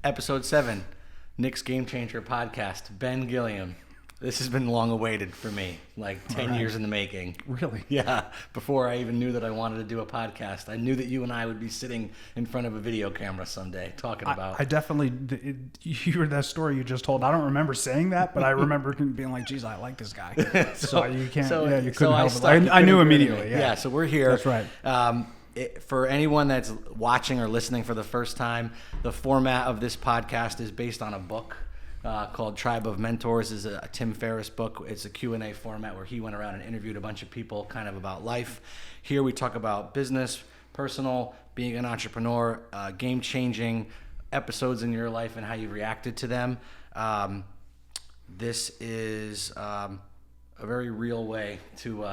Episode 7, Nick's Game Changer podcast. Ben Gilliam. This has been long awaited for me, like 10 years in the making. Really? Yeah. Before I even knew that I wanted to do a podcast, I knew that you and I would be sitting in front of a video camera someday talking about. I definitely, you heard that story you just told. I don't remember saying that, but I remember being like, geez, I like this guy. So you can't, you couldn't help it. I knew immediately. Yeah, so we're here. That's right. For anyone that's watching or listening for the first time, the format of this podcast is based on a book called Tribe of Mentors. Is a Tim Ferriss book. It's a Q&A format where he went around and interviewed a bunch of people kind of about life. Here we talk about business, personal, being an entrepreneur, game-changing episodes in your life and how you reacted to them. This is a very real way to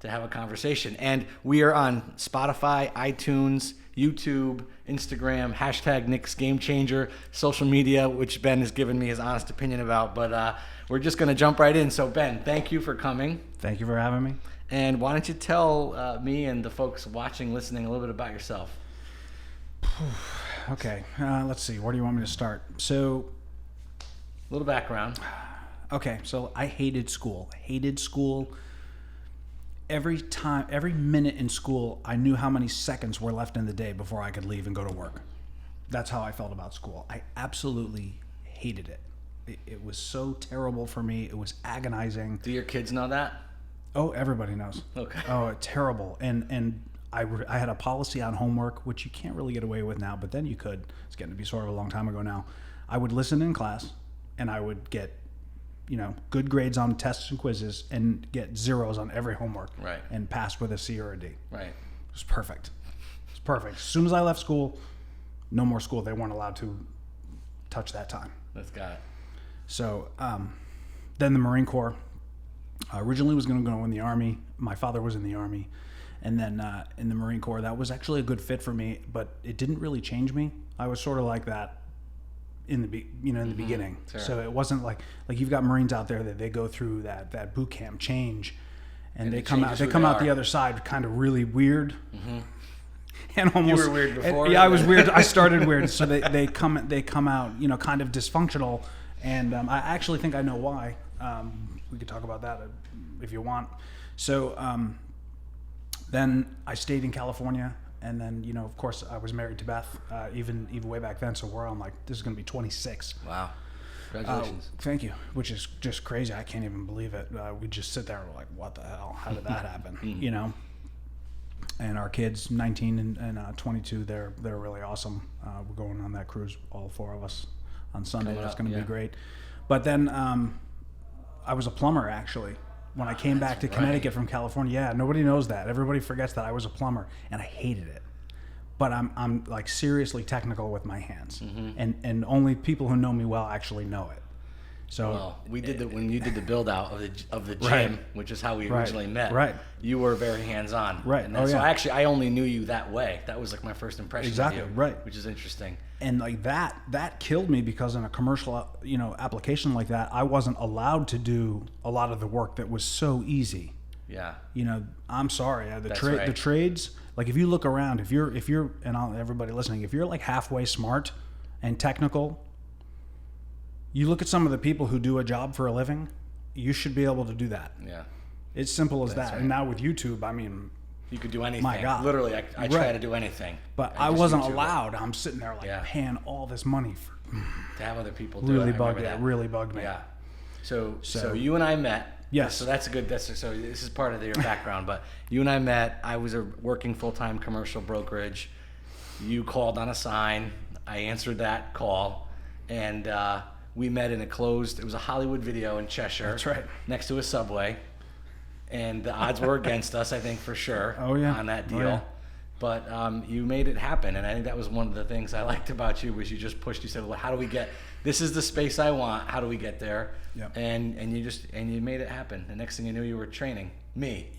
have a conversation. And we are on Spotify, iTunes, YouTube, Instagram, hashtag Nick's Game Changer, social media, which Ben has given me his honest opinion about. But we're just going to jump right in. So, Ben, thank you for coming. Thank you for having me. And why don't you tell me and the folks watching, listening a little bit about yourself? Okay. Let's see. Where do you want me to start? So, a little background. Okay. So I hated school. Every minute in school, I knew how many seconds were left in the day before I could leave and go to work. That's how I felt about school. I absolutely hated it. It was so terrible for me. It was agonizing. Do your kids know that? Oh, everybody knows. Okay. Oh, terrible. And I had a policy on homework, which you can't really get away with now, but then you could. It's getting to be sort of a long time ago now. I would listen in class, and I would get good grades on tests and quizzes and get zeros on every homework. Right. And pass with a C or a D. Right. It was perfect. As soon as I left school, no more school. They weren't allowed to touch that time. That's got it. So then the Marine Corps. I originally was going to go in the Army. My father was in the Army. And then in the Marine Corps, that was actually a good fit for me, but it didn't really change me. I was sort of like that in the beginning. Sure. So it wasn't like you've got Marines out there that they go through that boot camp change, and they come out the other side kind of really weird. Mm-hmm. And almost, you were weird before. I was weird. I started weird. So they come out kind of dysfunctional, and I actually think I know why. We could talk about that if you want. So then I stayed in California. And then, of course, I was married to Beth, even way back then. So we're on this is going to be 26. Wow. Congratulations. Thank you. Which is just crazy. I can't even believe it. We just sit there and we're like, what the hell? How did that happen? Mm-hmm. And our kids, 19 and 22, they're really awesome. We're going on that cruise, all 4 of us, on Sunday. That's going to be great. But then I was a plumber, actually. When I came back to Connecticut from California, yeah, nobody knows that. Everybody forgets that I was a plumber, and I hated it. But I'm like seriously technical with my hands, and only people who know me well actually know it. So we did when you did the build out of the gym, right. Which is how we originally met. Right. You were very hands on. Right. And so actually, I only knew you that way. That was like my first impression exactly. of you. Right. Which is interesting. And like that killed me because in a commercial application like that, I wasn't allowed to do a lot of the work that was so easy. Yeah. I'm sorry. The trades. Like if you look around, if you're and everybody listening, if you're like halfway smart and technical, you look at some of the people who do a job for a living, you should be able to do that. Yeah. It's simple as That's that. right. And now with YouTube, I mean, you could do anything. My God. Literally, I try to do anything. But I wasn't allowed. I'm sitting there paying all this money to have other people do it. Really bugged me. Yeah. So you and I met. Yes. So that's a good. So this is part of your background. But you and I met. I was working full-time commercial brokerage. You called on a sign. I answered that call, and we met in it was a Hollywood Video in Cheshire. That's right. Next to a Subway. And the odds were against us, I think, for sure. Oh, yeah. On that deal. Oh, yeah. But you made it happen, and I think that was one of the things I liked about you was you just pushed. You said, "Well, how do we get? This is the space I want. How do we get there?" Yep. And you made it happen. The next thing you knew, you were training me.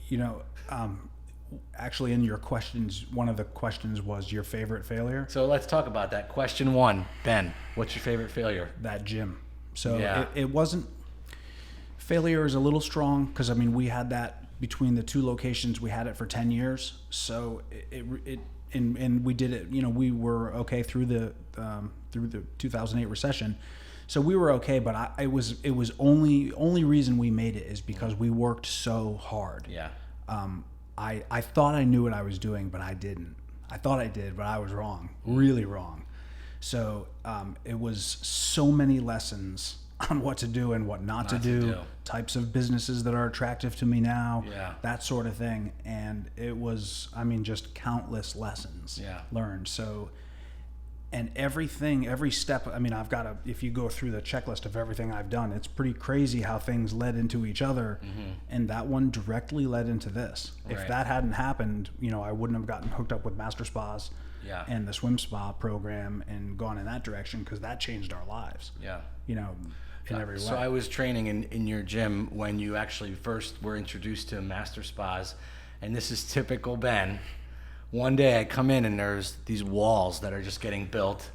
Actually, in your questions, one of the questions was your favorite failure. So let's talk about that. Question 1, Ben. What's your favorite failure? That gym. So it wasn't. Failure is a little strong because we had that between the 2 locations. We had it for 10 years, so and we did it. We were okay through the 2008 recession, so we were okay. But it was only reason we made it is because we worked so hard. Yeah. I thought I knew what I was doing, but I didn't. I thought I did, but I was wrong, really wrong. So it was so many lessons on what to do and what not to do, types of businesses that are attractive to me now, that sort of thing. And it was, just countless lessons learned. So, and every step, if you go through the checklist of everything I've done, it's pretty crazy how things led into each other. And that one directly led into this. Right. If that hadn't happened, I wouldn't have gotten hooked up with MasterSpas and the swim spa program and gone in that direction, because that changed our lives. Yeah. In every way. So I was training in your gym when you actually first were introduced to MasterSpas, and this is typical Ben. One day I come in and there's these walls that are just getting built.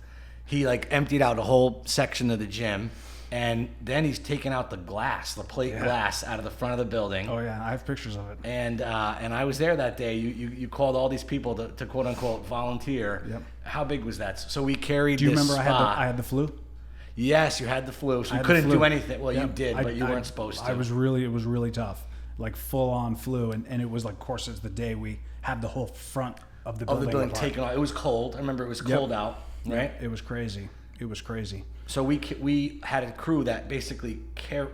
He emptied out a whole section of the gym, and then he's taking out the plate glass out of the front of the building. Oh yeah, I have pictures of it. And I was there that day. You called all these people to quote unquote volunteer. Yep. How big was that? So we carried. Do you this remember spa. I had the flu? Yes, you had the flu, so you couldn't do anything. Well, you did, but you weren't supposed to. It was really tough, full on flu, and it was of course it's the day we had the whole front of the building taken off. It was cold. I remember it was cold out, right? It was crazy. So we had a crew that basically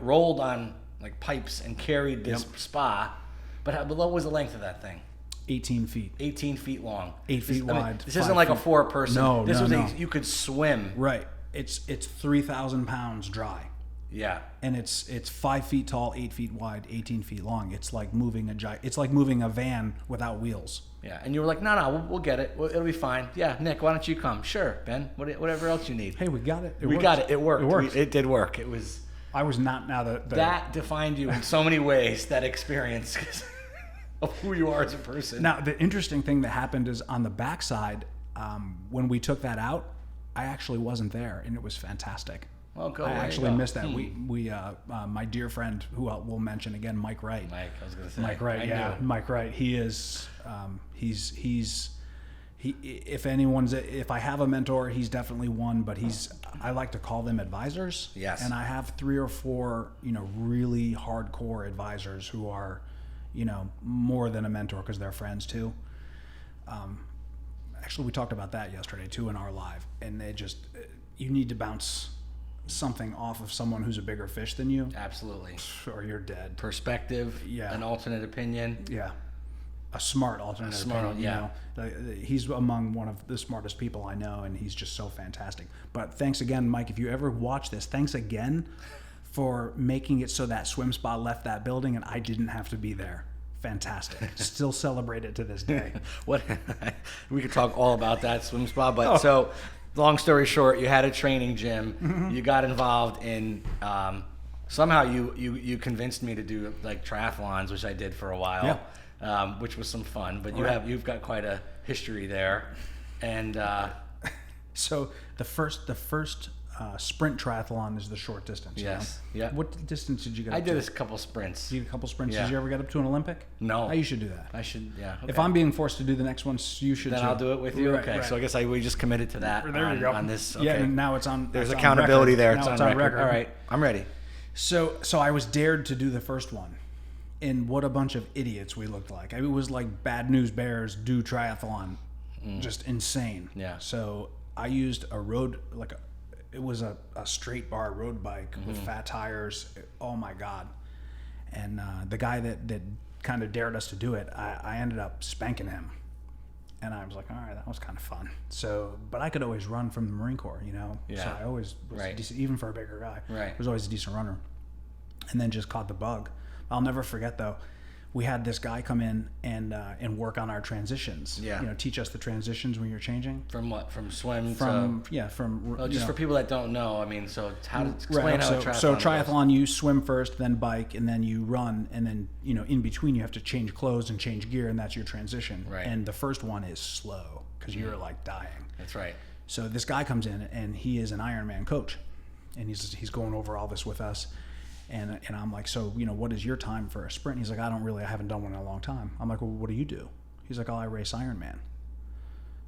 rolled on pipes and carried this spa. But what was the length of that thing? 18 feet. 18 feet long. 8 feet wide. This isn't like a 4-person. No, this was you could swim. Right. It's 3,000 pounds dry. Yeah. And it's 5 feet tall, 8 feet wide, 18 feet long. It's like moving a van without wheels. Yeah. And you were like, no, we'll get it. It'll be fine. Yeah, Nick, why don't you come? Sure, Ben. Whatever else you need. Hey, we got it. We got it. It worked. It did work. It was. I was not now the that defined you in so many ways. That experience of who you are as a person. Now, the interesting thing that happened is on the backside, when we took that out, I actually wasn't there, and it was fantastic. Well, I actually missed that. We my dear friend, who we'll mention again, Mike Wright. Mike, I was going to say. Mike Wright, Mike Wright. He is, if I have a mentor, he's definitely one, but I like to call them advisors. Yes. And I have 3 or 4, really hardcore advisors who are, more than a mentor because they're friends too. Actually, we talked about that yesterday too in our live, and you need to bounce something off of someone who's a bigger fish than you. Absolutely. Or you're dead. Perspective. Yeah. An alternate opinion. Yeah. A smart alternate opinion. He's among one of the smartest people I know, and he's just so fantastic. But thanks again, Mike. If you ever watch this, thanks again for making it so that swim spa left that building and I didn't have to be there. Fantastic. Still celebrate it to this day. We could talk all about that swim spa, but so long story short, you had a training gym. Mm-hmm. You got involved in somehow you convinced me to do triathlons, which I did for a while, which was some fun. But you've got quite a history there, and so the first sprint triathlon is the short distance. Yes. Yeah. What distance did you get up to? I did a couple sprints. You did a couple sprints. Yeah. Did you ever get up to an Olympic? No. Oh, you should do that. I should, yeah. Okay. If I'm being forced to do the next one, you should then too. I'll do it with you? Right, okay. Right. So I guess we just committed to that on this. Okay. Yeah, and now it's on. There's accountability there. Now it's on record. All right. I'm ready. So I was dared to do the first one. And what a bunch of idiots we looked like. It was like Bad News Bears do triathlon. Just insane. Yeah. So I used a road, it was a straight bar road bike with fat tires. Oh my God. And the guy that kind of dared us to do it, I ended up spanking him. And I was like, all right, that was kind of fun. So, but I could always run from the Marine Corps, Yeah. So I always was decent, even for a bigger guy. Right. I was always a decent runner. And then just caught the bug. I'll never forget though. We had this guy come in and work on our transitions. Yeah. Teach us the transitions when you're changing. From what? From swim to... Well, just for people that don't know, so how to explain how a triathlon So triathlon, you swim first, then bike, and then you run, and then, in between you have to change clothes and change gear, and that's your transition. Right. And the first one is slow, because you're dying. That's right. So this guy comes in, and he is an Ironman coach, and he's going over all this with us. And I'm like, so, what is your time for a sprint? He's like, I haven't done one in a long time. I'm like, well, what do you do? He's like, I race Ironman.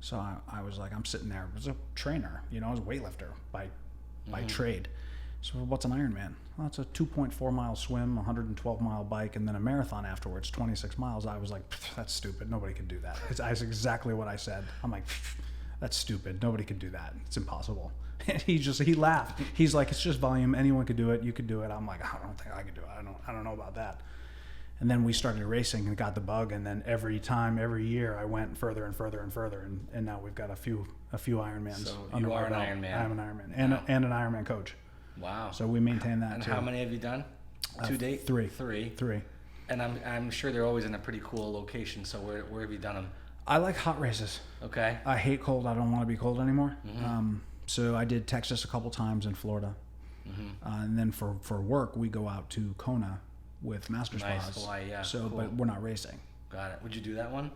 So I was like, I'm sitting there. I was a trainer, I was a weightlifter by trade. So what's an Ironman? Well, it's a 2.4 mile swim, 112 mile bike, and then a marathon afterwards, 26 miles. I was like, that's stupid. Nobody can do that. That's exactly what I said. I'm like, that's stupid. Nobody can do that. It's impossible. And he laughed. He's like, it's just volume. Anyone could do it. You could do it. I'm like, I don't think I could do it. I don't know about that. And then we started racing and got the bug. And then every year, I went further and further and further. And now we've got a few Ironmans. So you are an Ironman. I'm an Ironman and an Ironman coach. Wow. So we maintain that and too. How many have you done to date? Three. And I'm sure they're always in a pretty cool location. So where have you done them? I like hot races. Okay. I hate cold. I don't want to be cold anymore. So I did Texas a couple times in Florida. And then for work, we go out to Kona with MasterSpas. Nice, Hawaii, yeah. So, cool. But we're not racing. Got it. Would you do that one?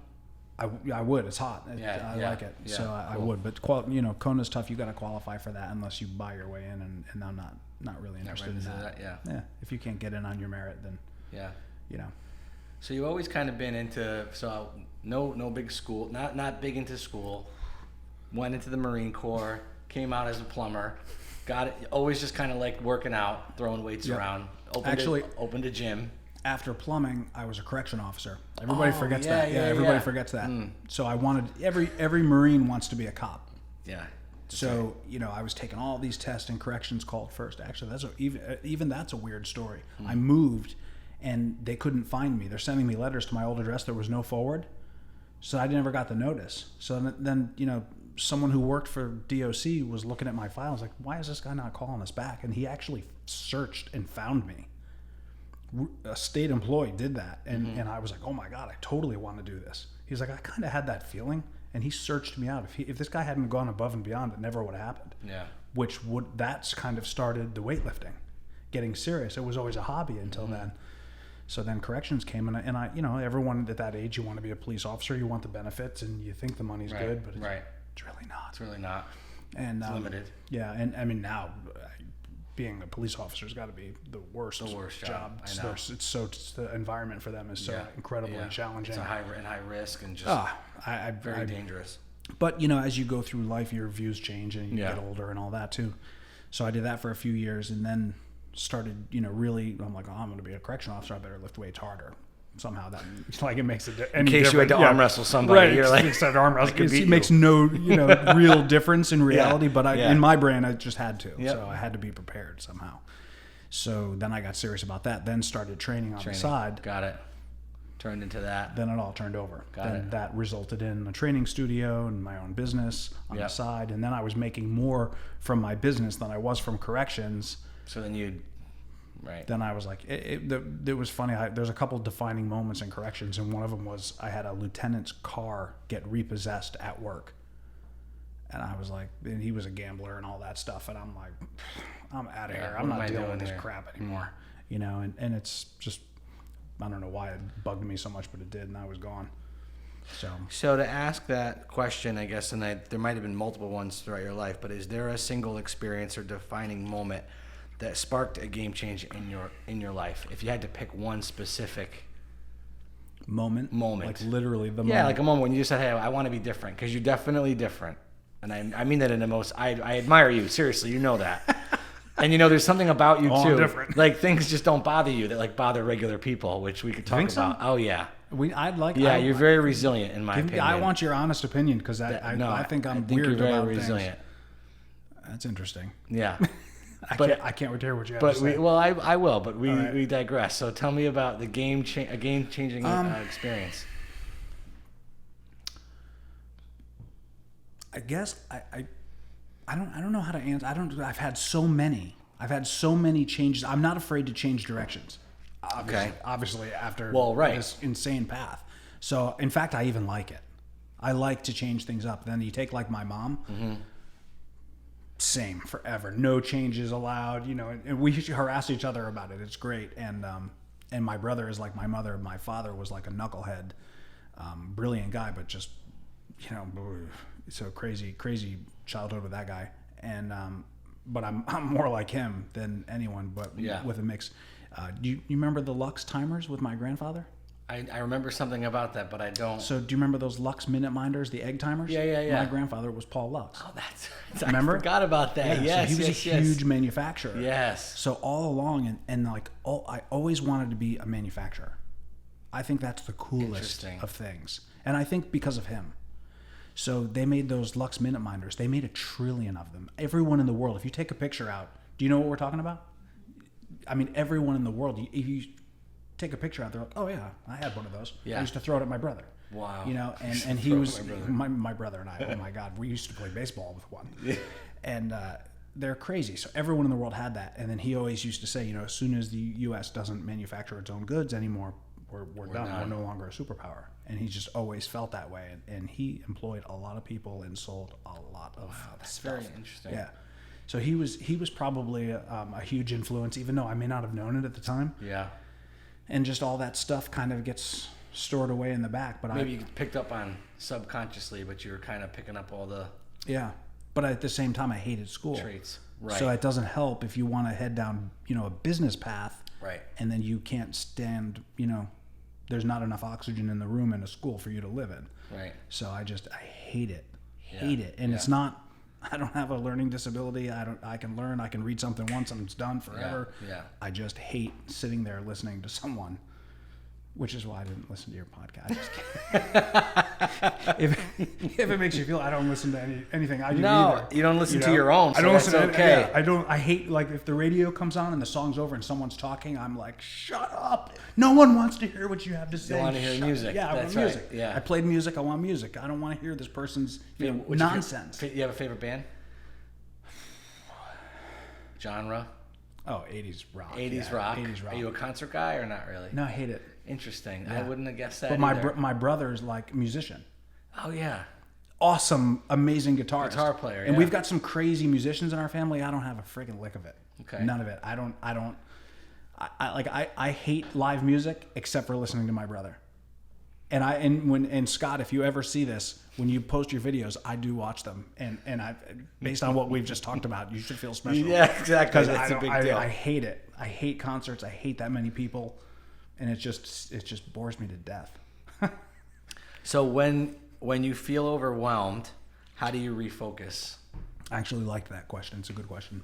I would. It's hot. I like it. Yeah, so I would. But Kona's tough. You got to qualify for that unless you buy your way in, and I'm not really interested in that. Yeah. If you can't get in on your merit, then So you've always kind of been into no big school, not big into school. Went into the Marine Corps, came out as a plumber, got it. Always just kind of like working out, throwing weights around. Opened a gym. After plumbing, I was a correction officer. Everybody forgets that. Everybody forgets that. So I wanted every Marine wants to be a cop. Yeah. So I was taking all these tests and corrections called first. Actually, that's a weird story. I moved, and they couldn't find me. They're sending me letters to my old address. There was no forward, so I never got the notice. So then someone who worked for DOC was looking at my file. I was like, why is this guy not calling us back? And he actually searched and found me. A state employee did that, and I was like, oh my God, I totally want to do this. He's like, I kind of had that feeling, and he searched me out. If this guy hadn't gone above and beyond, it never would have happened. Yeah. That's kind of started the weightlifting, getting serious. It was always a hobby until then. So then corrections came, and I everyone at that age, you want to be a police officer, you want the benefits, and you think the money's good, but it's really not. It's really not. And it's limited. Yeah, and I mean now, being a police officer has got to be the worst job. I know. It's the environment for them is so incredibly challenging. It's high risk and just very dangerous. But as you go through life, your views change and you get older and all that too. So I did that for a few years, and then started really. I'm like, I'm going to be a correction officer. I better lift weights harder. Somehow that it makes it in case you had to arm wrestle somebody. Right, you're like, arm wrestle. It makes no real difference in reality, but in my brain I just had to. Yep. So I had to be prepared somehow. So then I got serious about that. Then started training on the side. Got it. Turned into that. Then it all turned over. That resulted in a training studio and my own business on the side. And then I was making more from my business than I was from corrections. So then Then I was like, it was funny. There's a couple defining moments in corrections, and one of them was I had a lieutenant's car get repossessed at work. And I was like, and he was a gambler and all that stuff. And I'm like, I'm out of here. I'm not dealing with this crap anymore. And it's just, I don't know why it bugged me so much, but it did, and I was gone. So to ask that question, I guess, and there might have been multiple ones throughout your life, but is there a single experience or defining moment that sparked a game change in your life? If you had to pick one specific moment, like literally the moment. Yeah, like a moment when you just said, "Hey, I want to be different," because you're definitely different, and I mean that in the most. I admire you, seriously. You know that, and there's something about you too. I'm different. Like things just don't bother you that like bother regular people, which we could talk about. So? Oh yeah. You're very resilient in my opinion. I want your honest opinion because I think I'm weird you're very about resilient. Things. That's interesting. Yeah. I can't wait to hear what you have to say. I will, but we digress. So tell me about the game-changing experience. I guess I don't know how to answer. I've had so many changes. I'm not afraid to change directions. Obviously after this insane path. So in fact, I even like it. I like to change things up. Then you take like my mom. Mm-hmm. Same forever, no changes allowed, and we harass each other about it. It's great. And my brother is like my mother. My father was like a knucklehead, brilliant guy, but just so crazy childhood with that guy. And but I'm more like him than anyone, but with a mix. Do you remember the Lux timers with my grandfather? I remember something about that, but I don't. So do you remember those Lux minute minders, the egg timers? Yeah. My grandfather was Paul Lux. Oh, that's remember? I forgot about that. Yeah, Yes, so he was a huge manufacturer. Yes. So all along, and like, I always wanted to be a manufacturer. I think that's the coolest of things. And I think because of him. So they made those Lux minute minders. They made 1 trillion of them. Everyone in the world, if you take a picture out, do you know what we're talking about? I mean, everyone in the world, if you take a picture out, they're like, oh yeah, I had one of those. Yeah. I used to throw it at my brother. Wow. You know, and he was, my brother and I, oh my God, we used to play baseball with one. Yeah. And they're crazy. So everyone in the world had that. And then he always used to say, you know, as soon as the U.S. doesn't manufacture its own goods anymore, we're done. We're no longer a superpower. And he just always felt that way. And he employed a lot of people and sold a lot of that's stuff. very interesting. Yeah. So he was probably a huge influence, even though I may not have known it at the time. Yeah. And just all that stuff kind of gets stored away in the back. But maybe you picked up on subconsciously, but you were kind of picking up all the But at the same time, I hated school. Traits. Right. So it doesn't help if you want to head down, you know, a business path. Right. And then you can't stand, you know, there's not enough oxygen in the room in a school for you to live in. Right. So I hate it. Hate it. And it's not, I don't have a learning disability. I can learn. I can read something once and it's done forever. Yeah. I just hate sitting there listening to someone, which is why I didn't listen to your podcast. if it makes you feel, I don't listen to anything I do either. You don't listen to your own. So I don't listen to okay. I hate, like, if the radio comes on and the song's over and someone's talking, I'm like, shut up. No one wants to hear what you have to say. You want to hear music. Yeah, I want music. Right. Yeah. I played music. I want music. I don't want to hear this person's nonsense. You have a favorite band? Genre? Oh, 80s rock. 80s rock. Are you a concert guy or not really? No, I hate it. Interesting. Yeah. I wouldn't have guessed that. But my brother's like musician. Oh yeah. Awesome, amazing guitarist. Guitar player. And we've got some crazy musicians in our family. I don't have a friggin' lick of it. Okay. None of it. I hate live music except for listening to my brother. And Scott, if you ever see this, when you post your videos, I do watch them, and I, based on what we've just talked about, you should feel special. Yeah, exactly. That's a big deal. I hate it. I hate concerts. I hate that many people, and it just bores me to death. So when you feel overwhelmed, how do you refocus? I actually liked that question. It's a good question.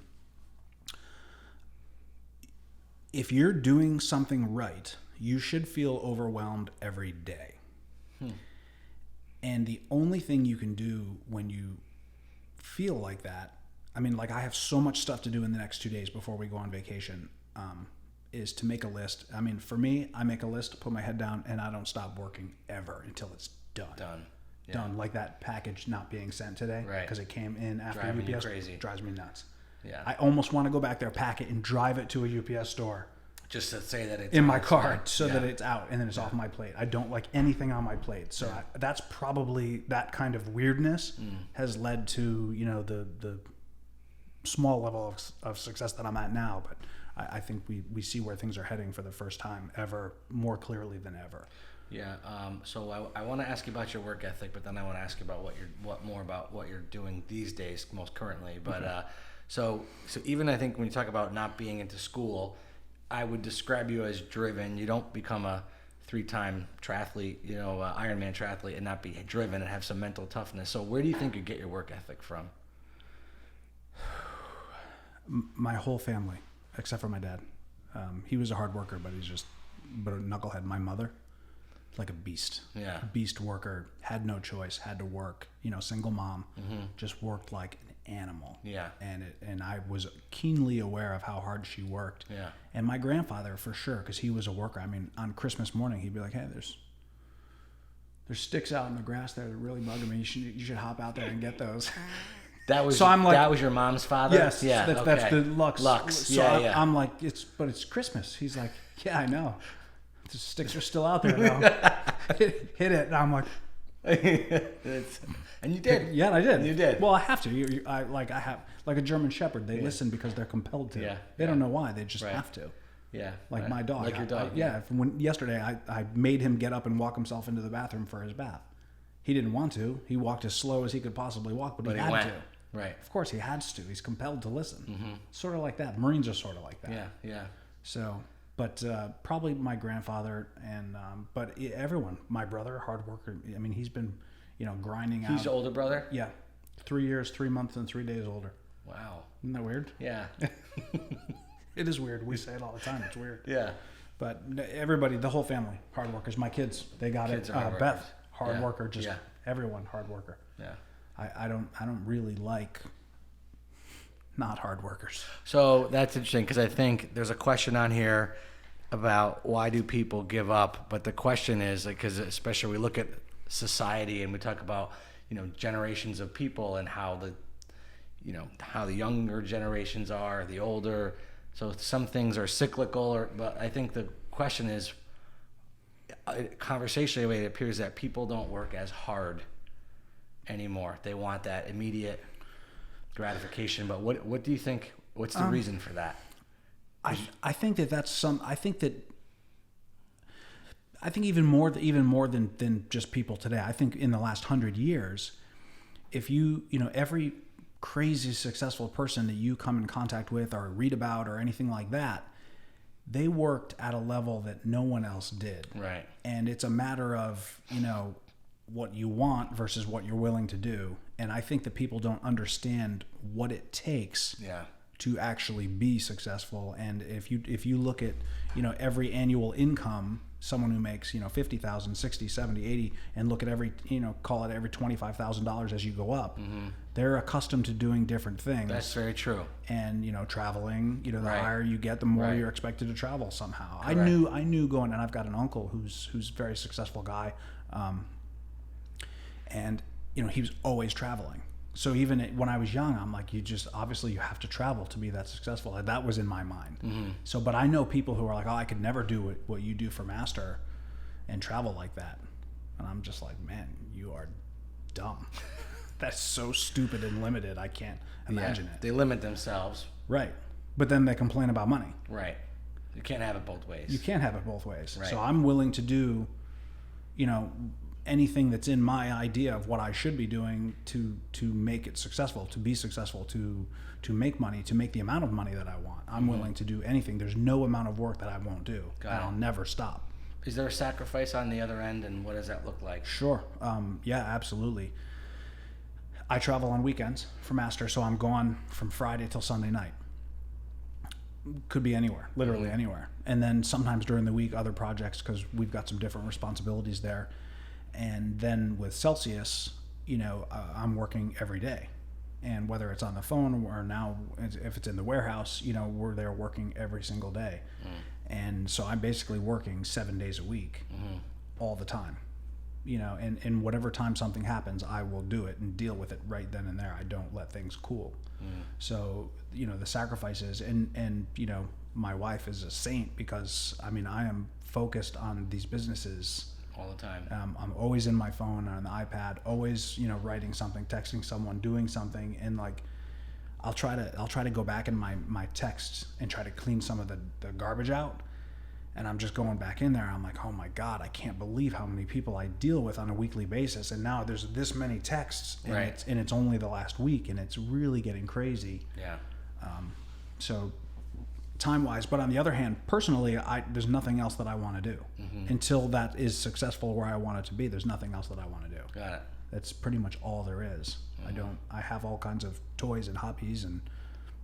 If you're doing something right, you should feel overwhelmed every day. And the only thing you can do when you feel like that, I mean, like, I have so much stuff to do in the next 2 days before we go on vacation, is to make a list. I mean, for me, I make a list, put my head down, and I don't stop working ever until it's done. Yeah. Done. Like that package not being sent today, right? Because it came in after Driving UPS. you crazy. Drives me nuts. Yeah. I almost want to go back there, pack it, and drive it to a UPS store. Just to say that it's in my car, so that it's out and then it's off my plate. I don't like anything on my plate, so that's probably that kind of weirdness has led to, you know, the small level of success that I'm at now. But I think we see where things are heading for the first time ever, more clearly than ever. Yeah. So I want to ask you about your work ethic, but then I want to ask you about what you're doing these days, most currently. But so even I think when you talk about not being into school, I would describe you as driven. You don't become a 3-time triathlete, you know, Ironman triathlete, and not be driven and have some mental toughness. So where do you think you get your work ethic from? My whole family, except for my dad. He was a hard worker, but a knucklehead. My mother, like a beast. Yeah. A beast worker, had no choice, had to work, you know, single mom, just worked like an animal. Yeah. And I was keenly aware of how hard she worked. Yeah. And my grandfather, for sure, because he was a worker. I mean, on Christmas morning, he'd be like, hey, there's sticks out in the grass there that are really bugging me. You should hop out there and get those. That was that was your mom's father? Yes. Yeah. That's the Lux. So I'm like, it's Christmas. He's like, yeah, I know. The sticks are still out there though. Hit it. And I'm like, and you did. Yeah, I did. You did. Well, I have to. I have like a German Shepherd. They listen because they're compelled to. Yeah. They don't know why. They just have to. Yeah. Like my dog. Like your dog. Yesterday I made him get up and walk himself into the bathroom for his bath. He didn't want to. He walked as slow as he could possibly walk, but he had to. Right. Of course, he has to. He's compelled to listen. Sort of like that. Marines are sort of like that. Yeah. So, But probably my grandfather and but everyone, my brother, hard worker. I mean, he's been, grinding out. He's your older brother? Yeah. 3 years, 3 months, and 3 days older. Wow. Isn't that weird? Yeah. It is weird. We say it all the time. It's weird. Yeah. But everybody, the whole family, hard workers. My kids, they got it. Beth, hard worker. Just everyone, hard worker. Yeah. I don't really like not hard workers. So that's interesting because I think there's a question on here about why do people give up, but the question is because especially we look at society and we talk about generations of people and how the younger generations are, the older. So some things are cyclical, but I think the question is, conversationally, it appears that people don't work as hard anymore. They want that immediate gratification. But what do you think? What's the reason for that? I think that's some. I think even more than just people today. I think in the last 100 years, if every crazy successful person that you come in contact with or read about or anything like that, they worked at a level that no one else did. Right. And it's a matter of, what you want versus what you're willing to do. And I think that people don't understand what it takes to actually be successful. And if you look at, every annual income, someone who makes, 50,000, 60, 70, 80, and look at every, call it every $25,000 as you go up, they're accustomed to doing different things. That's very true. And, traveling, the higher you get, the more you're expected to travel somehow. Correct. I knew going, and I've got an uncle who's a very successful guy. And, he was always traveling. So even when I was young, I'm like, you have to travel to be that successful. And that was in my mind. Mm-hmm. So, but I know people who are like, oh, I could never do what you do for Master and travel like that. And I'm just like, man, you are dumb. That's so stupid and limited. I can't imagine it. They limit themselves. Right. But then they complain about money. Right. You can't have it both ways. You can't have it both ways. Right. So I'm willing to do, anything that's in my idea of what I should be doing to make it successful, to be successful, to make money, to make the amount of money that I want. I'm willing to do anything. There's no amount of work that I won't do. I'll never stop. Is there a sacrifice on the other end, and what does that look like? Sure. Yeah, absolutely. I travel on weekends for Master, so I'm gone from Friday till Sunday night. Could be anywhere, literally anywhere. And then sometimes during the week, other projects, because we've got some different responsibilities there. And then with Celzius, I'm working every day. And whether it's on the phone or now if it's in the warehouse, we're there working every single day. And so I'm basically working 7 days a week all the time. And whatever time something happens, I will do it and deal with it right then and there. I don't let things cool. So, the sacrifices and my wife is a saint because, I am focused on these businesses all the time. I'm always in my phone on the iPad, always, writing something, texting someone, doing something. And like, I'll try to go back in my texts and try to clean some of the garbage out. And I'm just going back in there. I'm like, oh my God, I can't believe how many people I deal with on a weekly basis. And now there's this many texts and it's only the last week and it's really getting crazy. Yeah. So time-wise, but on the other hand, personally, there's nothing else that I want to do until that is successful where I want it to be. There's nothing else that I want to do. Got it. That's pretty much all there is. I have all kinds of toys and hobbies, and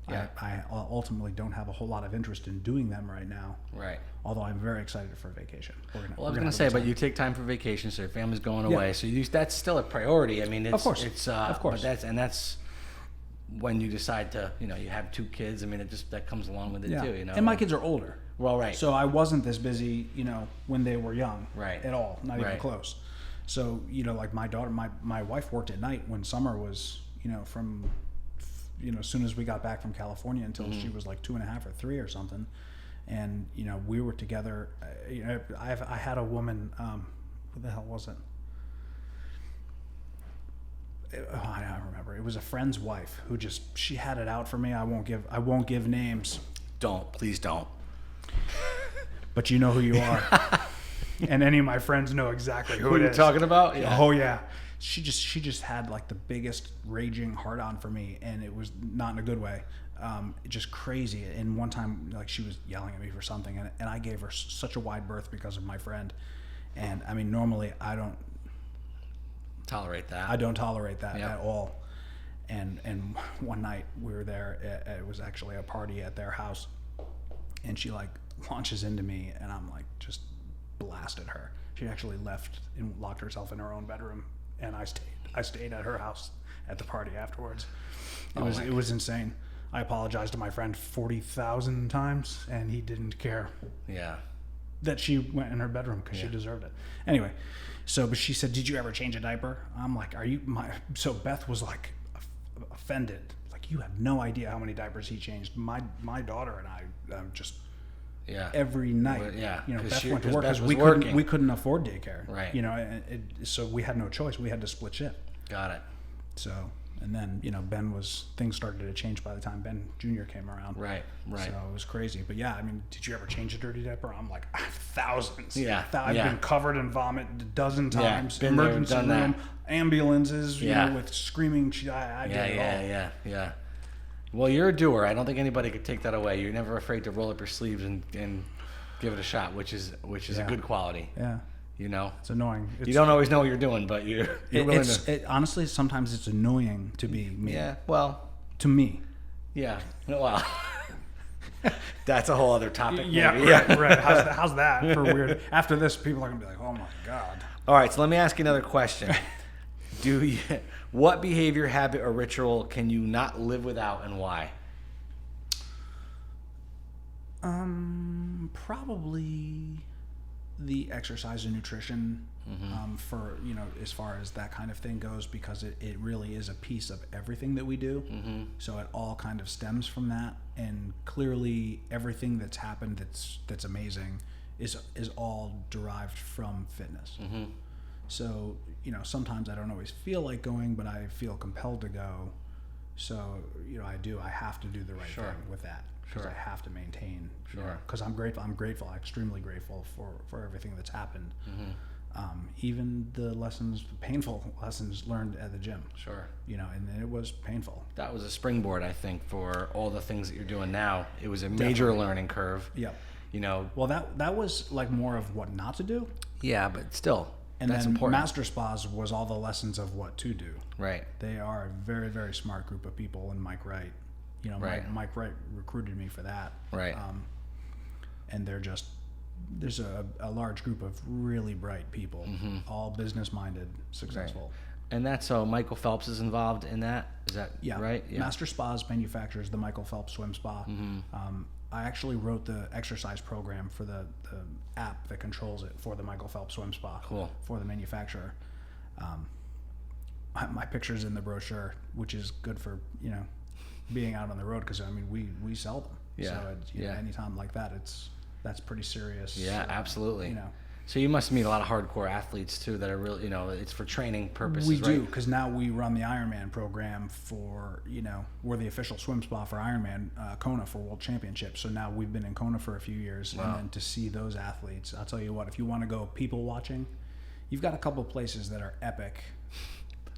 I ultimately don't have a whole lot of interest in doing them right now. Right. Although I'm very excited for vacation. I was going to say, but you take time for vacation, so your family's going away, so that's still a priority. It's, of course. Of course. But that's when you decide to, you have 2 kids. That comes along with it too. And my kids are older. Well, right. So I wasn't this busy, when they were young. Right. At all, not even close. So like my daughter, my wife worked at night when summer was, from, as soon as we got back from California until she was like 2.5 or 3 or something, and we were together. I had a woman. Who the hell was it? I don't remember. It was a friend's wife who she had it out for me. I won't give names. Please don't. But you know who you are. And any of my friends know exactly who it is. Who you're talking about? Yeah. Oh yeah. She just had like the biggest raging hard on for me, and it was not in a good way. just crazy. And one time, like, she was yelling at me for something, and I gave her such a wide berth because of my friend. And I mean, normally I don't tolerate that. I don't tolerate that Yep. at all. And one night we were there. It was actually a party at their house, and she like launches into me, and I'm like just blasted her. She actually left and locked herself in her own bedroom, and I stayed at her house at the party afterwards. It was insane. I apologized to my friend 40,000 times, and he didn't care. Yeah. That she went in her bedroom because she deserved it. Anyway, but she said, "Did you ever change a diaper?" I'm like, So Beth was like offended. Like, you have no idea how many diapers he changed. My daughter and I just every night. Yeah. You know, Beth went to work Beth because we couldn't afford daycare. Right. You know, so we had no choice. We had to split shift. Got it. So, and then, you know, things started to change by the time Ben Jr. came around. Right. So it was crazy. But yeah, I mean, did you ever change a dirty diaper? I'm like, thousands. Yeah. I've been covered in vomit a dozen times. Been there, Emergency done room, that. ambulances, you know, with screaming. I did it all. Yeah. Well, you're a doer. I don't think anybody could take that away. You're never afraid to roll up your sleeves and give it a shot, which is a good quality. Yeah. You know, it's annoying. You don't always know what you're doing, but you're willing to. Honestly, sometimes it's annoying to be me. Yeah. Well. To me. Yeah. Well. That's a whole other topic. Yeah. Maybe. Right. How's that for weird? After this, people are gonna be like, "Oh my god." All right. So let me ask you another question. What behavior, habit, or ritual can you not live without, and why? Probably the exercise and nutrition, for, you know, as far as that kind of thing goes, because it really is a piece of everything that we do. So it all kind of stems from that, and clearly everything that's happened that's amazing is all derived from fitness. So, you know, sometimes I don't always feel like going, but I feel compelled to go. So, you know, I have to do the right thing with that. Because I have to maintain, because I'm grateful, extremely grateful for everything that's happened. Even the painful lessons learned at the gym. You know, and it was painful. That was a springboard, I think, for all the things that you're doing now. It was a major learning curve. Yep. You know. Well, that was like more of what not to do. Yeah, but still, and that's then important. MasterSpas was all the lessons of what to do. Right. They are a very, very smart group of people, and Mike Wright. You know, Mike Wright recruited me for that. Right. And there's a large group of really bright people, all business-minded, successful. Right. And that's so Michael Phelps is involved in that? Is that right? Yeah. MasterSpas manufactures the Michael Phelps Swim Spa. I actually wrote the exercise program for the app that controls it for the Michael Phelps Swim Spa. Cool. For the manufacturer. My picture's in the brochure, which is good for, you know, being out on the road, because I mean we sell them. So anytime like that, that's pretty serious. Yeah, absolutely. You know. So you must meet a lot of hardcore athletes too that are really, you know, it's for training purposes. We do, because now we run the Ironman program for, you know, we're the official swim spa for Ironman Kona for World Championships. So now we've been in Kona for a few years, and then to see those athletes, I'll tell you what, if you want to go people watching, you've got a couple of places that are epic.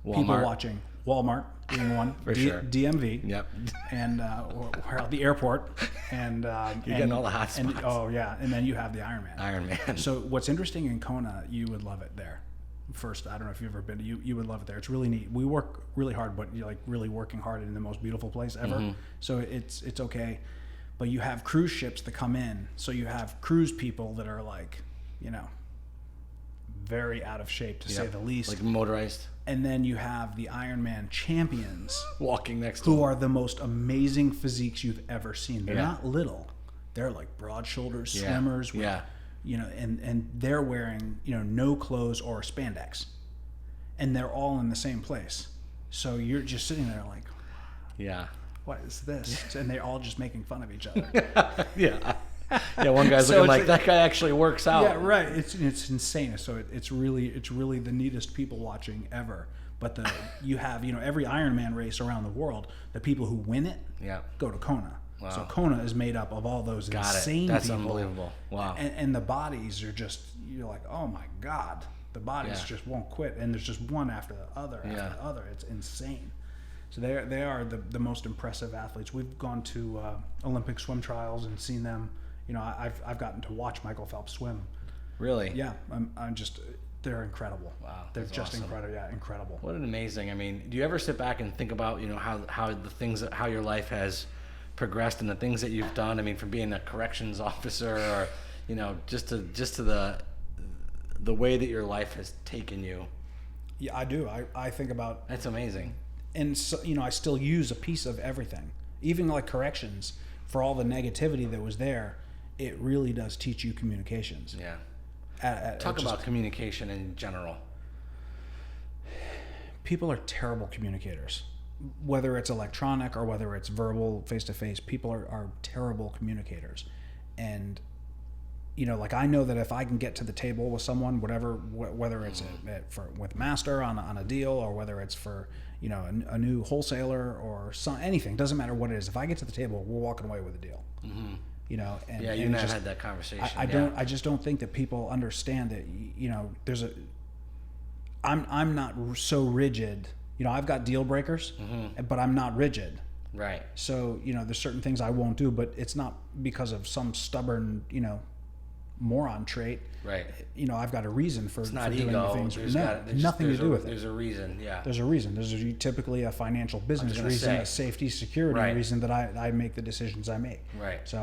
Walmart. People watching. Walmart being one. For sure. DMV. Yep. And the airport. And you're getting all the hot spots. And then you have the Ironman. Ironman. So what's interesting in Kona, you would love it there. First, I don't know if you've ever been. You would love it there. It's really neat. We work really hard, but you're like really working hard in the most beautiful place ever. So it's okay. But you have cruise ships that come in. So you have cruise people that are like, you know, very out of shape to say the least. Like motorized. And then you have the Ironman champions walking next to who are the most amazing physiques you've ever seen. They're not little. They're like broad shoulders swimmers with, you know, and they're wearing, you know, no clothes or spandex. And they're all in the same place. So you're just sitting there like, what is this? And they're all just making fun of each other. Yeah, one guy's looking like that guy actually works out. Yeah, right. It's insane. So it's really the neatest people watching ever. But you have, you know, every Ironman race around the world, the people who win it go to Kona. Wow. So Kona is made up of all those insane That's people. unbelievable. Wow. And the bodies are just, you're like, oh my God. The bodies just won't quit. And there's just one after the other after the other. It's insane. So they are the most impressive athletes. We've gone to Olympic swim trials and seen them. You know, I've gotten to watch Michael Phelps swim. Really? Yeah, I'm just, they're incredible. Wow, they're just awesome. incredible. Yeah, incredible. What an amazing. I mean, do you ever sit back and think about, you know, how the things how your life has progressed and the things that you've done? I mean, from being a corrections officer, or, you know, just to the way that your life has taken you. Yeah, I do. I think about. That's amazing. And so, you know, I still use a piece of everything, even like corrections, for all the negativity that was there. It really does teach you communications. Yeah. Talk about communication in general. People are terrible communicators, whether it's electronic or whether it's verbal, face-to-face. People are terrible communicators. And, you know, like, I know that if I can get to the table with someone, whether it's with Master on a deal, or whether it's for, you know, a new wholesaler or anything, doesn't matter what it is. If I get to the table, we're walking away with a deal. Mm-hmm. You know, and yeah, you and I had that conversation. I just don't think that people understand that, you know, I'm not so rigid. You know, I've got deal breakers, but I'm not rigid. Right. So, you know, there's certain things I won't do, but it's not because of some stubborn, you know, moron trait. Right. You know, I've got a reason for doing the things. There's nothing to do with it. There's a reason. Yeah. There's a reason. There's typically a financial business reason, a safety, security reason that I make the decisions I make. Right. So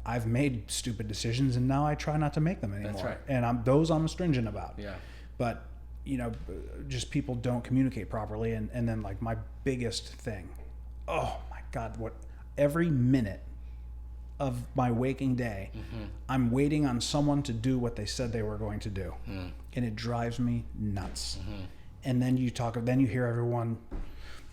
I've made stupid decisions, and now I try not to make them anymore. That's right. And I'm stringent about. Yeah. But, you know, just people don't communicate properly. And then, like, my biggest thing, oh my God, every minute of my waking day, I'm waiting on someone to do what they said they were going to do. And it drives me nuts. And then you hear everyone,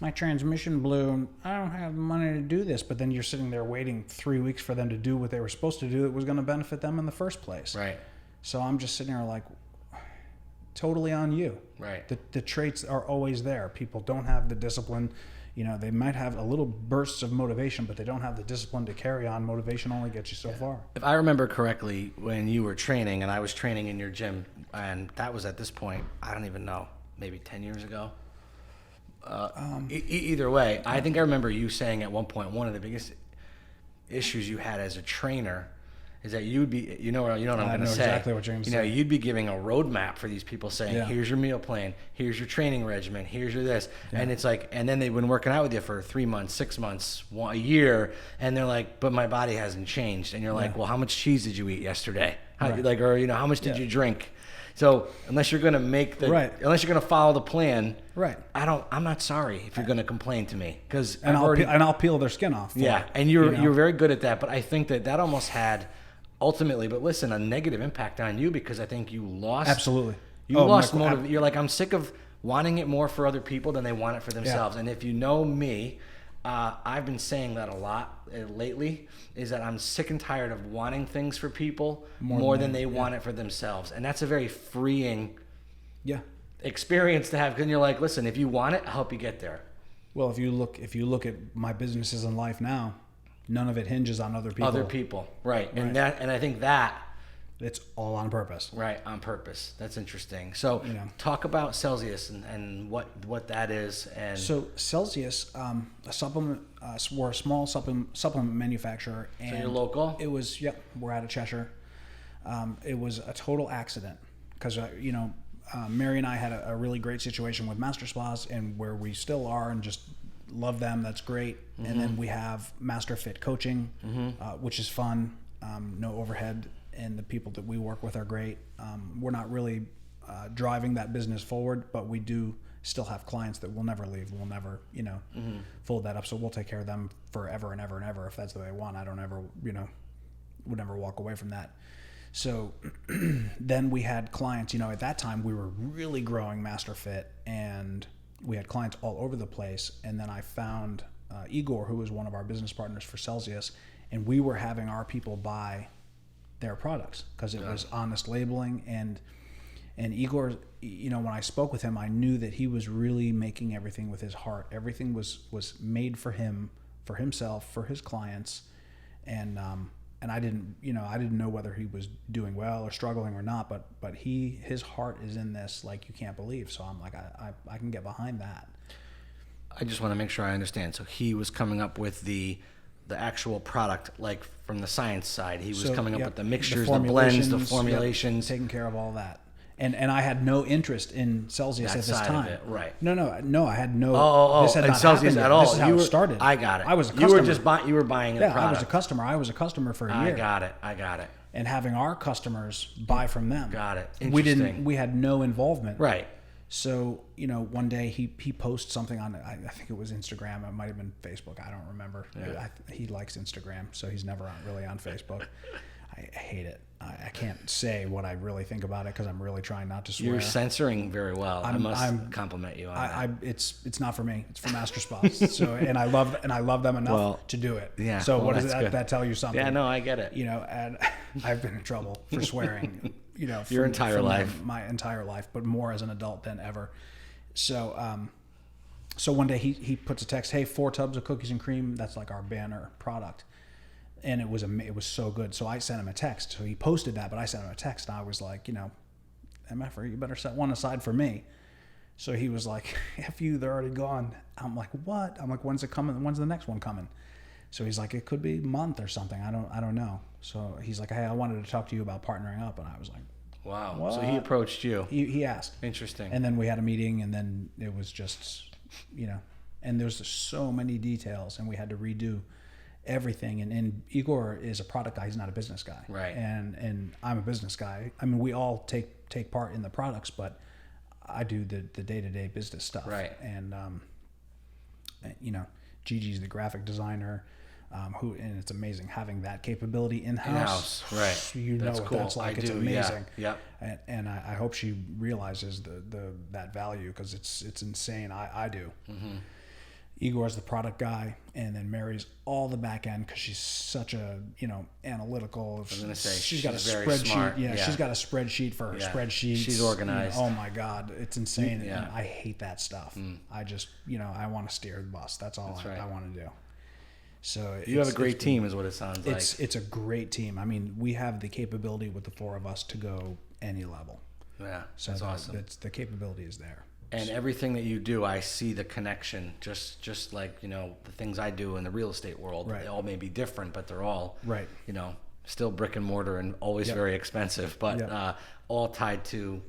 my transmission blew, and I don't have the money to do this. But then you're sitting there waiting 3 weeks for them to do what they were supposed to do that was going to benefit them in the first place. Right. So I'm just sitting there like, totally on you. Right. The traits are always there. People don't have the discipline. You know, they might have a little bursts of motivation, but they don't have the discipline to carry on. Motivation only gets you so far. If I remember correctly, when you were training and I was training in your gym, and that was at this point, I don't even know, maybe 10 years ago. Either way, I think I remember you saying at one point, one of the biggest issues you had as a trainer is that you'd be, you know what I'm going to say. Exactly what you're going to say. You'd be giving a roadmap for these people, saying, here's your meal plan, here's your training regimen, here's your this. Yeah. And it's like, and then they've been working out with you for 3 months, 6 months, a year, and they're like, but my body hasn't changed. And you're like, well, how much cheese did you eat yesterday? Like, or, you know, how much did you drink? So unless you're going to unless you're going to follow the plan, I'm not sorry if you're going to complain to me, because I'll peel their skin off. And you're very good at that. But I think that almost had, ultimately, but listen, a negative impact on you, because I think you lost. Absolutely. You lost motive. You're like, I'm sick of wanting it more for other people than they want it for themselves. And if you know me, I've been saying that a lot lately, is that I'm sick and tired of wanting things for people more than they want it for themselves. And that's a very freeing experience to have, because you're like, listen, if you want it, I'll help you get there. Well, if you look at my businesses in life now, none of it hinges on other people. Right. And I think that it's all on purpose. Right, on purpose. That's interesting. So, talk about Celzius and what that is. And so Celzius, a supplement, we're a small supplement manufacturer. And so you're local? It was, we're out of Cheshire. It was a total accident, because Mary and I had a really great situation with MasterSpas, and where we still are, and just love them. That's great. And then we have Master Fit Coaching, which is fun. No overhead, and the people that we work with are great. We're not really driving that business forward, but we do still have clients that will never leave. We'll never, fold that up. So we'll take care of them forever and ever and ever if that's the way they want. I don't ever, would never walk away from that. So then we had clients, at that time we were really growing Master Fit, and we had clients all over the place. And then I found Igor, who was one of our business partners for Celzius, and we were having our people buy their products because it was honest labeling. And Igor, when I spoke with him, I knew that he was really making everything with his heart. Everything was made for him, for himself, for his clients. And I didn't know whether he was doing well or struggling or not, but his heart is in this like you can't believe. So I'm like, I can get behind that. I just want to make sure I understand. So he was coming up with the actual product, like from the science side. He was coming up with the mixtures, the blends, the formulations. Taking care of all that. And I had no interest in Celsius That at this side time. of it, right. No, I had no. Oh, this had and not Celsius happened at yet. all. This is how it started. I got it. I was a customer. You were buying the product. I was a customer. I was a customer for a year. I got it. And having our customers buy from them. Got it. Interesting. We had no involvement. Right. So, one day he posts something on, I think it was Instagram. It might have been Facebook. I don't remember. Yeah. He likes Instagram, so he's never really on Facebook. I hate it. I can't say what I really think about it because I'm really trying not to swear. You're censoring very well. I must compliment you on that. It's not for me. It's for MasterSpas. So and I love them enough to do it. Yeah. So what does that tell you something? Yeah, no, I get it. And I've been in trouble for swearing. Your entire life. My entire life, but more as an adult than ever. So so one day he puts a text, hey, 4 tubs of cookies and cream. That's like our banner product. And it was so good. So I sent him a text. So he posted that, but I sent him a text. And I was like, MFR, you better set one aside for me. So he was like, F you, they're already gone. I'm like, what? I'm like, when's it coming? When's the next one coming? So he's like, it could be a month or something. I don't know. So he's like, hey, I wanted to talk to you about partnering up. And I was like, wow. what? So he approached you. He asked. Interesting. And then we had a meeting, and then it was just, and there's just so many details, and we had to redo everything. And Igor is a product guy. He's not a business guy. Right. And I'm a business guy. I mean, we all take part in the products, but I do the day-to-day business stuff. Right. And, Gigi's the graphic designer, and it's amazing having that capability in-house. Right. That's what cool. that's like. It's amazing. Yeah. Yep. And I hope she realizes that value, because it's insane. I do. Mm-hmm. Igor's the product guy, and then Mary's all the back end because she's such a analytical. I was gonna say she's got a very spreadsheet. Smart. Yeah, she's got a spreadsheet for her spreadsheets. She's organized. Oh my God, it's insane. Yeah. And I hate that stuff. I just I want to steer the bus. That's all I want to do. So you have a great team, is what it sounds like. It's a great team. I mean, we have the capability with the 4 of us to go any level. Yeah, so that's awesome. The capability is there. And everything that you do, I see the connection. Just like the things I do in the real estate world, right. They all may be different, but they're all right. Still brick and mortar and always very expensive, but all tied to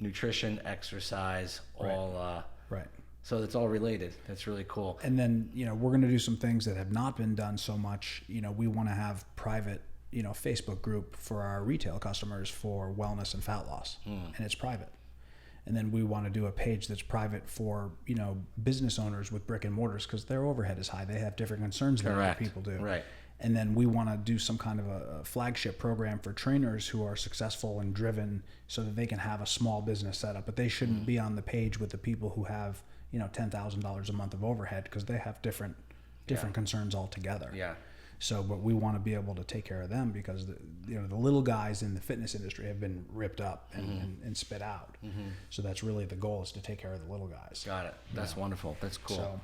nutrition, exercise, all right. So it's all related. That's really cool. And then we're going to do some things that have not been done so much. We want to have private Facebook group for our retail customers for wellness and fat loss, and it's private. And then we want to do a page that's private for, business owners with brick and mortars, because their overhead is high. They have different concerns than other people do. Right. And then we want to do some kind of a flagship program for trainers who are successful and driven, so that they can have a small business set up. But they shouldn't be on the page with the people who have, $10,000 a month of overhead, because they have different concerns altogether. Yeah. So, but we want to be able to take care of them, because the little guys in the fitness industry have been ripped up and spit out. Mm-hmm. So that's really the goal, is to take care of the little guys. Got it. That's wonderful. That's cool. So,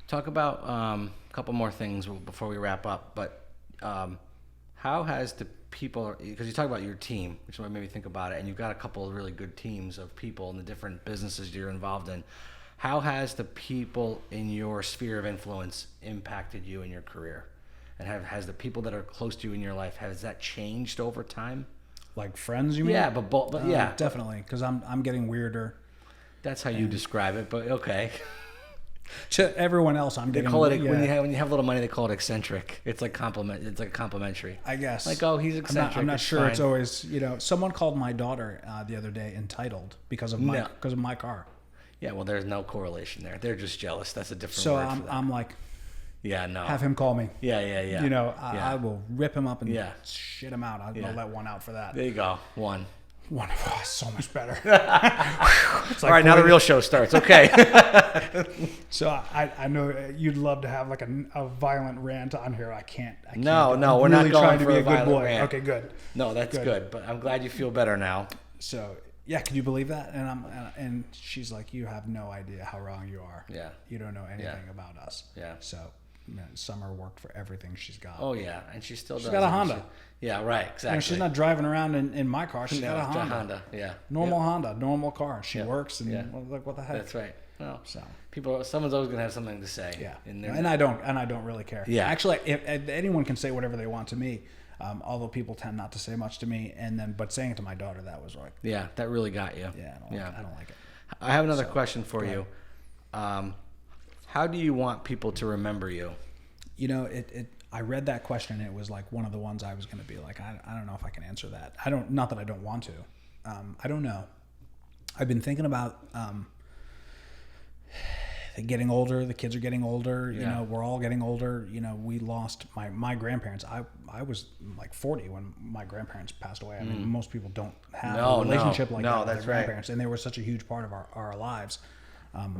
talk about a couple more things before we wrap up. But how has the people, because you talk about your team, which made me think about it, and you've got a couple of really good teams of people in the different businesses you're involved in. How has the people in your sphere of influence impacted you in your career? And has the people that are close to you in your life, has that changed over time? Like friends, you mean? Yeah, but yeah, definitely, because I'm getting weirder. That's how you describe it, but okay. To everyone else, I'm getting. They call it when you have a little money, they call it eccentric. It's like It's like complimentary. I guess. Like, oh, he's eccentric. I'm not sure. Fine. It's always Someone called my daughter the other day entitled because of my car. Yeah, well, there's no correlation there. They're just jealous. That's a different so word for that. I'm like, yeah, no. have him call me. Yeah. I will rip him up and shit him out. I'll let one out for that. There you go. One. Oh, so much better. Like, all right, now the real show starts. Okay. So I know you'd love to have like a violent rant on here. I can't. No, I'm we're really not going trying for to be a a good violent boy. rant. Okay, good. No, that's good. But I'm glad you feel better now. So yeah, can you believe that? And she's like, you have no idea how wrong you are. Yeah. You don't know anything about us. Yeah. So Summer worked for everything she's got. Oh yeah, and she still does. She's got a Honda. Yeah, right, exactly. She's not driving around in my car. She's got a Honda. Honda, yeah. Normal Honda, normal car. She works, and like, what the heck? That's right. Well, so someone's always gonna have something to say. Yeah, and I don't really care. Yeah, actually, if anyone can say whatever they want to me. Although people tend not to say much to me, but saying it to my daughter, that was like, yeah, that really got you. Yeah, I don't like it. I have another question for you. How do you want people to remember you? You know, I read that question, and it was like one of the ones I was going to be like, I don't know if I can answer that. Not that I don't want to. I don't know. I've been thinking about getting older. The kids are getting older. You know, we're all getting older. You know, we lost my grandparents. I was like 40 when my grandparents passed away. I mean, most people don't have a relationship like that with their grandparents, and they were such a huge part of our lives.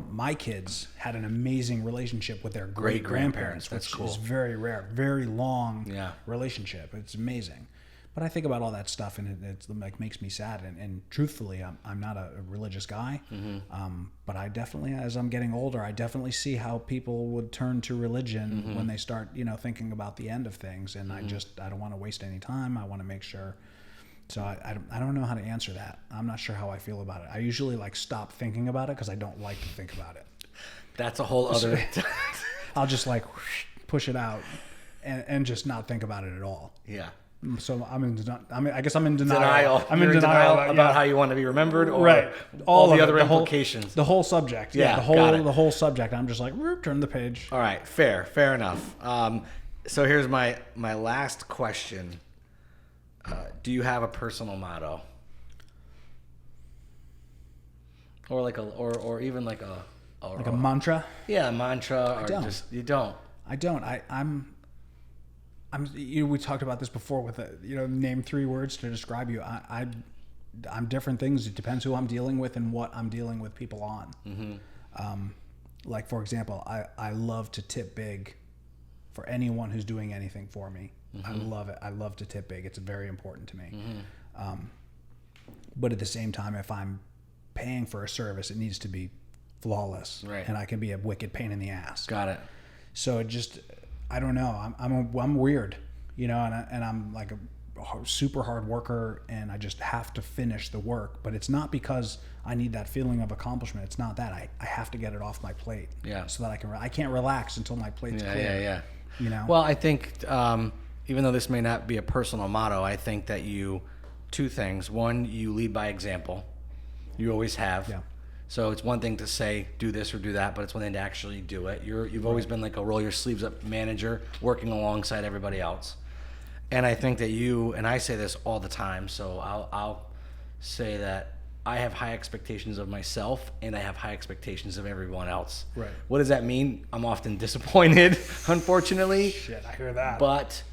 My kids had an amazing relationship with their great grandparents, which is very rare, very long relationship. It's amazing. But I think about all that stuff, and it like makes me sad. And truthfully, I'm not a religious guy. But I definitely, as I'm getting older, I definitely see how people would turn to religion when they start, thinking about the end of things. And I don't want to waste any time. I want to make sure. So I don't know how to answer that. I'm not sure how I feel about it. I usually stop thinking about it because I don't like to think about it. That's a whole other. I'll just push it out and just not think about it at all. Yeah. So I guess I'm in denial. I'm in denial about how you want to be remembered, or all the other implications. The whole subject. Yeah, the whole subject. I'm just turn the page. All right, fair enough. So here's my last question. Do you have a personal motto, or even like a mantra? Yeah, a mantra. I don't. You don't. I don't. We talked about this before with name 3 words to describe you. I'm different things. It depends who I'm dealing with and what I'm dealing with people on. Like for example, I love to tip big for anyone who's doing anything for me. I love it. I love to tip big. It's very important to me. But at the same time, if I'm paying for a service, it needs to be flawless. Right. And I can be a wicked pain in the ass. Got it. So it just, I don't know. I'm weird, and I'm like a super hard worker, and I just have to finish the work. But it's not because I need that feeling of accomplishment. It's not that. I have to get it off my plate. Yeah. So that I can't relax until my plate's clear. Yeah. Well, I think even though this may not be a personal motto, I think that two things. One, you lead by example. You always have. Yeah. So it's one thing to say, do this or do that, but it's one thing to actually do it. You've always been like a roll your sleeves up manager working alongside everybody else. And I think that and I say this all the time, so I'll say that I have high expectations of myself, and I have high expectations of everyone else. Right. What does that mean? I'm often disappointed, unfortunately. Shit, I hear that. But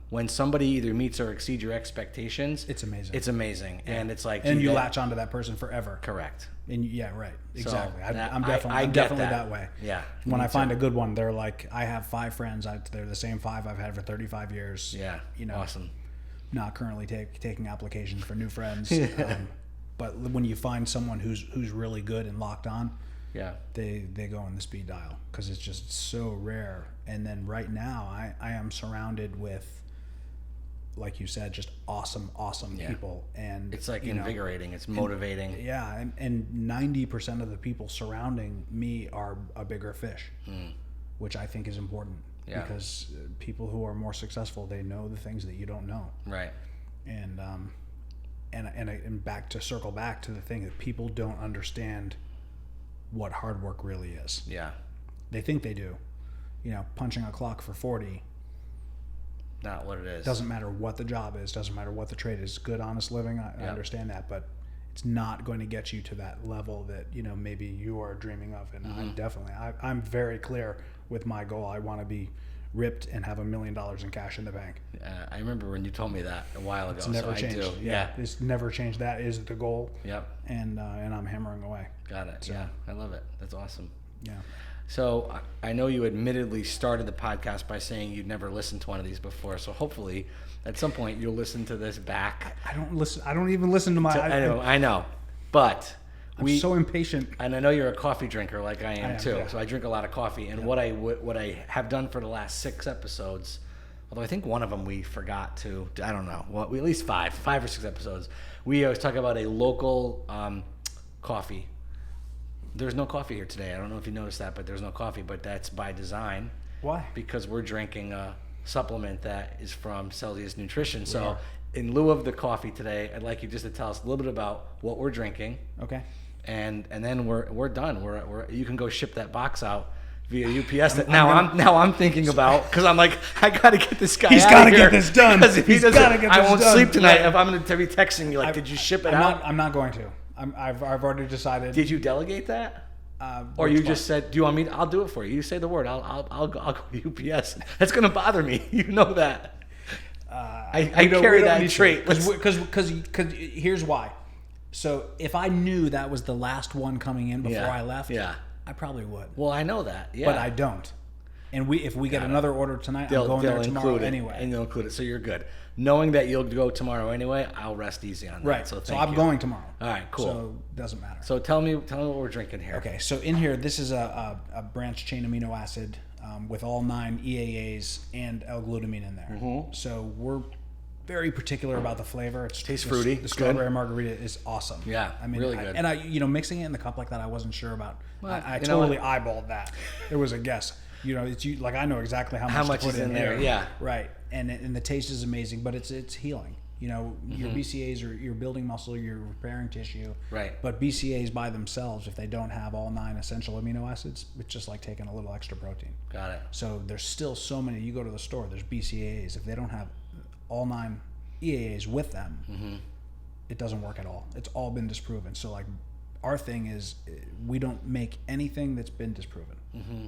when somebody either meets or exceeds your expectations, it's amazing. It's amazing, and it's like, and you latch onto that person forever. Correct. And right, exactly. So I'm definitely that way. Yeah. When I find a good one, they're like, I have 5 friends. They're the same 5 I've had for 35 years. Yeah. Awesome. Not currently taking applications for new friends. But when you find someone who's really good and locked on, they go on the speed dial because it's just so rare. And then right now, I am surrounded with, like you said, just awesome people, and it's like invigorating. It's motivating. And 90% of the people surrounding me are a bigger fish, which I think is important because people who are more successful, they know the things that you don't know. Right. And circle back to the thing that people don't understand what hard work really is. Yeah. They think they do. Punching a clock for 40. Not what it is. Doesn't matter what the job is. Doesn't matter what the trade is. Good, honest living. I understand that, but it's not going to get you to that level that maybe you are dreaming of. And I'm very clear with my goal. I want to be ripped and have $1 million in cash in the bank. I remember when you told me that a while ago. It's never changed. I do. Yeah, it's never changed. That is the goal. Yep. And I'm hammering away. Got it. So, yeah, I love it. That's awesome. Yeah. So I know you admittedly started the podcast by saying you'd never listened to one of these before. So hopefully at some point you'll listen to this back. I don't listen. I don't even listen to my. I know. But I'm so impatient. And I know you're a coffee drinker like I am too. Yeah. So I drink a lot of coffee. And what I have done for the last 6 episodes, although I think one of them we forgot to, I don't know, well, at least 5 or 6 episodes, we always talk about a local coffee. There's no coffee here today. I don't know if you noticed that, but there's no coffee. But that's by design. Why? Because we're drinking a supplement that is from Celzius Nutrition. So in lieu of the coffee today, I'd like you just to tell us a little bit about what we're drinking. Okay. And then we're done. You can go ship that box out via UPS. Now I'm thinking about, because I'm like, I gotta get this guy. He's out gotta of here, get this done. Because if he doesn't, I won't sleep tonight. Yeah. If I'm gonna be texting you like, did you ship it out? I'm not going to. I've already decided. Did you delegate that? Or you just said, "Do you want me? I'll do it for you." You say the word. I'll go UPS. That's gonna bother me. You know that. I carry that trait. Because here's why. So if I knew that was the last one coming in before I left, I probably would. Well, I know that. Yeah. But I don't. And if we get another order tonight, I'm going there tomorrow anyway. And they'll include it, so you're good. Knowing that you'll go tomorrow anyway, I'll rest easy on that. Right. So I'm going tomorrow. All right. Cool. So it doesn't matter. So tell me what we're drinking here. Okay. So in here, this is a branched chain amino acid with all 9 EAAs and L-glutamine in there. Mm-hmm. So we're very particular about the flavor. Tastes fruity. The strawberry margarita is awesome. Yeah, I mean, really good. And mixing it in the cup like that, I wasn't sure about. Well, I totally eyeballed that. It was a guess. Like I know exactly how much to put is in there. Yeah, right. And the taste is amazing, but it's healing. Your BCAAs are you're building muscle, you're repairing tissue. Right. But BCAAs by themselves, if they don't have all 9 essential amino acids, it's just like taking a little extra protein. Got it. So there's still so many. You go to the store, there's BCAAs. If they don't have all 9 EAAs with them, it doesn't work at all. It's all been disproven. So like our thing is we don't make anything that's been disproven. Mm-hmm.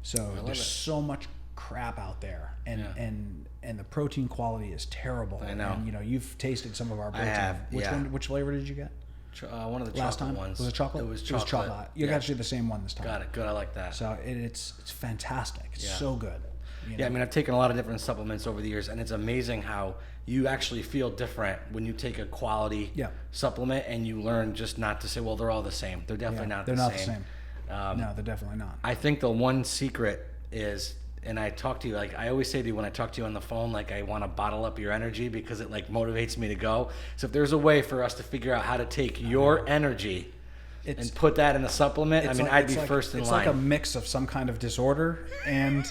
So there's so much crap out there, and the protein quality is terrible. I know. And you've tasted some of our protein. I have. Which flavor did you get? One of the last chocolate time ones. Was it chocolate? It was chocolate. It was chocolate. You got actually the same one this time. Got it. Good. I like that. So it's fantastic. It's so good. Yeah, I mean, I've taken a lot of different supplements over the years, and it's amazing how you actually feel different when you take a quality supplement and you learn just not to say, well, they're all the same. They're definitely not the same. They're not the same. No, they're definitely not. I think the one secret is, and I talk to you, like I always say to you when I talk to you on the phone, like I want to bottle up your energy because it like motivates me to go. So if there's a way for us to figure out how to take your energy and put that in a supplement, I mean, I'd be first in line. It's like a mix of some kind of disorder and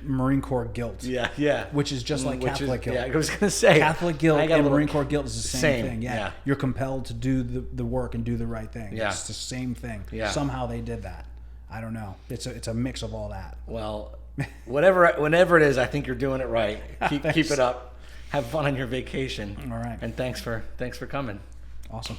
Marine Corps guilt. Yeah. Which is just like Catholic guilt. Yeah, I was going to say. Catholic guilt and Marine Corps guilt is the same thing. Yeah. You're compelled to do the work and do the right thing. Yeah. It's the same thing. Yeah. Somehow they did that. I don't know. It's a mix of all that. Well, whenever it is, I think you're doing it right. Keep it up. Have fun on your vacation. All right. And thanks for coming. Awesome.